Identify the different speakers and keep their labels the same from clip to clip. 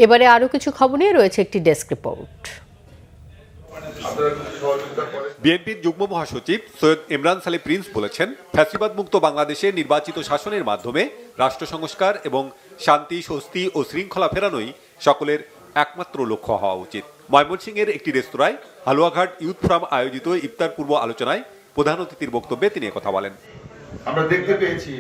Speaker 1: এবারে আরও কিছু খবর নিয়ে রয়েছে একটি ডেস্ক রিপোর্ট।
Speaker 2: বিএনপির যুগ্ম মহাসচিব সৈয়দ ইমরান সালে প্রিন্স বলেছেন, ফ্যাসিবাদ মুক্ত বাংলাদেশে নির্বাচিত শাসনের মাধ্যমে রাষ্ট্র সংস্কার এবং শান্তি, স্বস্তি ও শৃঙ্খলা ফেরানোই সকলের একমাত্র লক্ষ্য হওয়া উচিত। ময়মনসিংহের একটি রেস্তোরাঁয় হালুয়াঘাট ইউথ ফোরাম আয়োজিত ইফতার পূর্ব আলোচনায় প্রধান অতিথির বক্তব্যে তিনি কথা বলেন।
Speaker 3: আমরা দেখতে পেয়েছি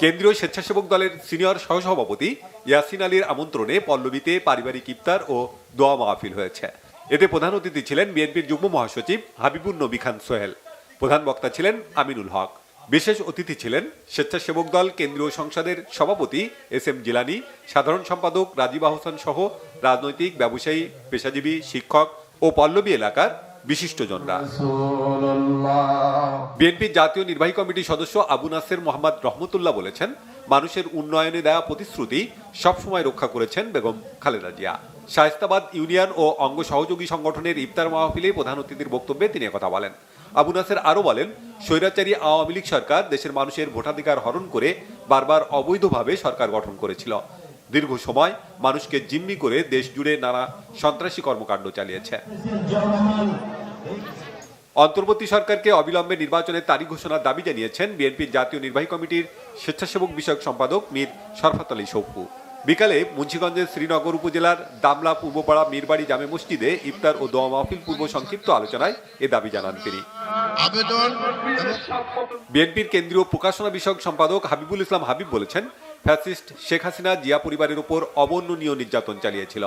Speaker 2: কেন্দ্রীয় স্বেচ্ছাসেবক দলের সিনিয়র সহসভাপতি ইয়াসিন আলীর আমন্ত্রণে পল্লবীতে পারিবারিক ইফতার ও দোয়া মাহফিল হয়েছে। এতে প্রধান অতিথি ছিলেন বিএনপির যুগ্ম মহাসচিব হাবিবুন নবী খান সোহেল। প্রধান বক্তা ছিলেন আমিনুল হক। বিশেষ অতিথি ছিলেন স্বেচ্ছাসেবক দল কেন্দ্রীয় সংসদের সভাপতি এস এম জিলানী, সাধারণ সম্পাদক রাজীব আহসান সহ রাজনৈতিক, ব্যবসায়ী, পেশাজীবী, শিক্ষক ও পল্লবী এলাকার বিশিষ্টজনরা। বিএনপির জাতীয় নির্বাহী কমিটির সদস্য আবু নাসের মোহাম্মদ রহমতুল্লাহ বলেছেন, মানুষের উন্নয়নে দেওয়া প্রতিশ্রুতি সবসময় রক্ষা করেছেন বেগম খালেদা জিয়া। শায়েস্তাবাদ ইউনিয়ন ও অঙ্গ সহযোগী সংগঠনের ইফতার মাহফিলে প্রধান অতিথির বক্তব্যে তিনি কথা বলেন। আবু নাসের আরও বলেন, স্বৈরাচারী আওয়ামী লীগ সরকার দেশের মানুষের ভোটাধিকার হরণ করে বারবার অবৈধভাবে সরকার গঠন করেছিল। দীর্ঘ সময় মানুষকে জিম্মি করে দেশ জুড়ে নানা সন্ত্রাসী কর্মকাণ্ড চালিয়েছে। অন্তর্বর্তী সরকারকে অবিলম্বে নির্বাচনের তারিখ ঘোষণার দাবি জানিয়েছেন বিএনপির জাতীয় নির্বাহী কমিটির স্বেচ্ছাসেবক বিষয়ক সম্পাদক মীর শরফত আলী সৌকু। বিকালে মুন্সিগঞ্জের শ্রীনগর উপজেলার দামলা পূর্বপাড়া মীরবাড়ি জামে মসজিদে ইফতার ও দোয়া মাহফিল পূর্ব সংক্ষিপ্ত আলোচনায় এ দাবি জানান তিনি। বিএনপির কেন্দ্রীয় প্রকাশনা বিষয়ক সম্পাদক হাবিবুল ইসলাম হাবিব বলেছেন, ফ্যাসিস্ট শেখ হাসিনা জিয়া পরিবারের উপর অবর্ণনীয় নির্যাতন চালিয়েছিল।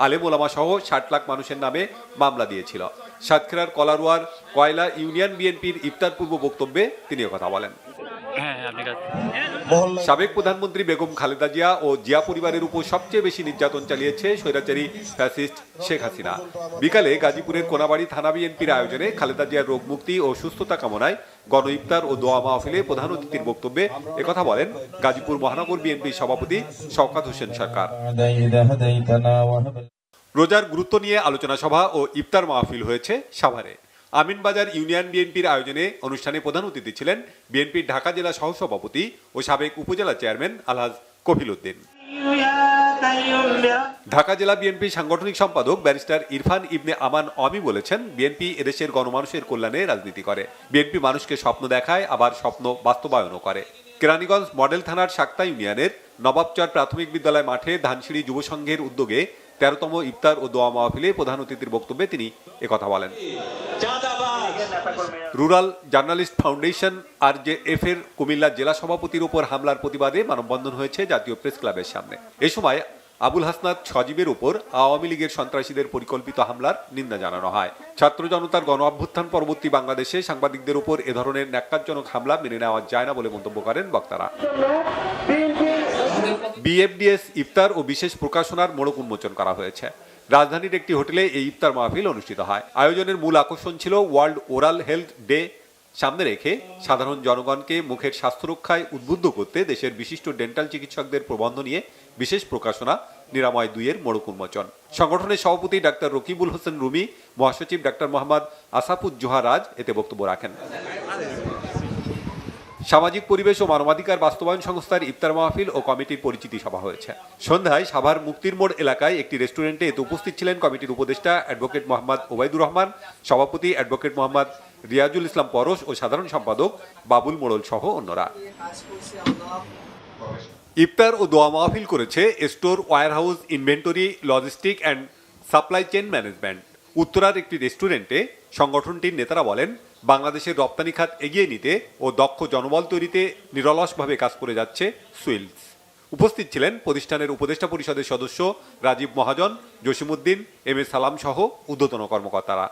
Speaker 2: আলেম ওলামা সহ ৬০ লাখ মানুষের নামে মামলা দিয়েছিল। সাতক্ষীরার কলারোয়ার কয়লা ইউনিয়ন বিএনপির ইফতার পূর্ব বক্তব্যে তিনি কথা বলেন। সাবেক প্রধানমন্ত্রী বেগম খালেদা জিয়া ও জিয়া পরিবারের উপর সবচেয়ে বেশি নির্যাতন চালিয়েছে স্বৈরাচারী ফ্যাসিস্ট শেখ হাসিনা। বিকালে গাজীপুরের কোনাবাড়ি থানা বিএনপির আয়োজনে খালেদা জিয়ার রোগ মুক্তি ও সুস্থতা কামনায় গণ ইফতার ও দোয়া মাহফিলে প্রধান অতিথির বক্তব্যে একথা বলেন গাজীপুর মহানগর বিএনপির সভাপতি শওকত হোসেন সরকার। রোজার গুরুত্ব নিয়ে আলোচনা সভা ও ইফতার মাহফিল হয়েছে সাভারে। আমিনবাজার ইউনিয়ন বিএনপির আয়োজনে অনুষ্ঠানে প্রধান অতিথি ছিলেন বিএনপির ঢাকা জেলা সহসভাপতি ও সাবেক উপজেলা চেয়ারম্যান আলহাজ কফিল উদ্দিন। ঢাকা জেলা বিএনপি সাংগঠনিক সম্পাদক ব্যারিস্টার ইরফান ইবনে আমান অমি বলেছেন, বিএনপি এদেশের গণমানুষের কল্যাণে রাজনীতি করে। বিএনপি মানুষকে স্বপ্ন দেখায়, আবার স্বপ্ন বাস্তবায়নও করে। কেরানীগঞ্জ মডেল থানার সাক্তা ইউনিয়নের নবাবচর প্রাথমিক বিদ্যালয় মাঠে ধানসিঁড়ি যুব সংঘের উদ্যোগে ১৩তম ইফতার ও দোয়া মাহফিলে প্রধান অতিথির বক্তব্যে তিনি একথা বলেন। রুরাল জার্নালিস্ট ফাউন্ডেশন RJF এর কুমিল্লা জেলা সভাপতির উপর হামলার প্রতিবাদে মানববন্ধন হয়েছে জাতীয় প্রেস ক্লাবের সামনে। এ সময় আবুল হাসনাত সজীবের উপর আওয়ামী লীগের সন্ত্রাসীদের পরিকল্পিত হামলার নিন্দা জানানো হয়। ছাত্র জনতার গণ অভ্যুত্থান পরবর্তী বাংলাদেশে সাংবাদিকদের উপর এ ধরনের ন্যাক্কারজনক হামলা মেনে নেওয়া যায় না বলে মন্তব্য করেন বক্তারা। BFDS ইফতার ও বিশেষ প্রকাশনার মোড়ক উন্মোচন করা হয়েছে। রাজধানীর একটি হোটেলে এই ইফতার মাহফিল অনুষ্ঠিত হয়। আয়োজনের মূল আকর্ষণ ছিল ওয়ার্ল্ড ওরাল হেলথ ডে সামনে রেখে সাধারণ জনগণকে মুখের স্বাস্থ্য রক্ষায় উদ্বুদ্ধ করতে দেশের বিশিষ্ট ডেন্টাল চিকিৎসকদের প্রবন্ধ নিয়ে বিশেষ প্রকাশনা নিরাময় 2 এর মোড়ক উন্মোচন। সংগঠনের সভাপতি ডাক্তার রকিবুল হোসেন রুমি, মহাসচিব ডাক্তার মোহাম্মদ আসাফুজ্জোহা রাজ এতে বক্তব্য রাখেন। সামাজিক পরিবেশ ও মানবাধিকার বাস্তবায়ন সংস্থার ইফতার মাহফিল ও কমিটির পরিচিতি সভা হয়েছে। সন্ধ্যায় সাভার মুক্তির মোড় এলাকায় একটি রেস্টুরেন্টে এতে উপস্থিত ছিলেন কমিটির উপদেষ্টা অ্যাডভোকেট মোহাম্মদ ওবায়দুর রহমান, সভাপতি অ্যাডভোকেট মোহাম্মদ রিয়াজুল ইসলাম পরশ ও সাধারণ সম্পাদক বাবুল মোড়ল সহ অন্যরা। ইফতার ও দোয়া মাহফিল করেছে store, warehouse, inventory, logistic and supply chain management. উত্তরার একটি রেস্টুরেন্টে সংগঠনটির নেতারা বলেন, বাংলাদেশের রপ্তানি খাত এগিয়ে নিতে ও দক্ষ জনবল তৈরিতে নিরলসভাবে কাজ করে যাচ্ছে সুইলস। উপস্থিত ছিলেন প্রতিষ্ঠানের উপদেষ্টা পরিষদের সদস্য রাজীব মহাজন, জসিমউদ্দিন, MS সালাম সহ ঊর্ধ্বতন কর্মকর্তারা।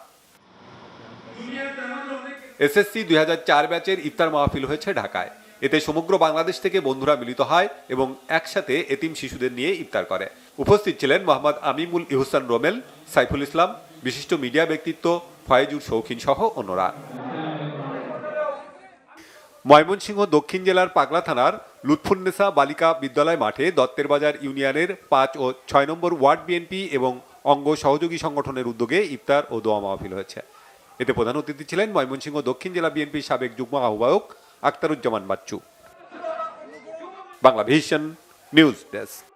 Speaker 2: SSC 2004 ব্যাচের ইফতার মাহফিল হয়েছে ঢাকায়। এতে সমগ্র বাংলাদেশ থেকে বন্ধুরা মিলিত হয় এবং একসাথে এতিম শিশুদের নিয়ে ইফতার করে। উপস্থিত ছিলেন মোহাম্মদ আমিমুল ইহসান রোমেল, সাইফুল ইসলাম, বিশিষ্ট মিডিয়া ব্যক্তিত্ব ফয়েজুর শৌখিন সহ অন্যরা। ময়মনসিংহ দক্ষিণ জেলার পাগলা থানার লুৎফুন্নেসা বালিকা বিদ্যালয় মাঠে দত্তের বাজার ইউনিয়নের 5 ও 6 নম্বর ওয়ার্ড বিএনপি এবং অঙ্গ সহযোগী সংগঠনের উদ্যোগে ইফতার ও দোয়া মাহফিল হয়েছে। এতে প্রধান অতিথি ছিলেন ময়মনসিংহ দক্ষিণ জেলা বিএনপির সাবেক যুগ্ম আহ্বায়ক আখতারুজ্জামান বাচ্চু। Banglavision news desk.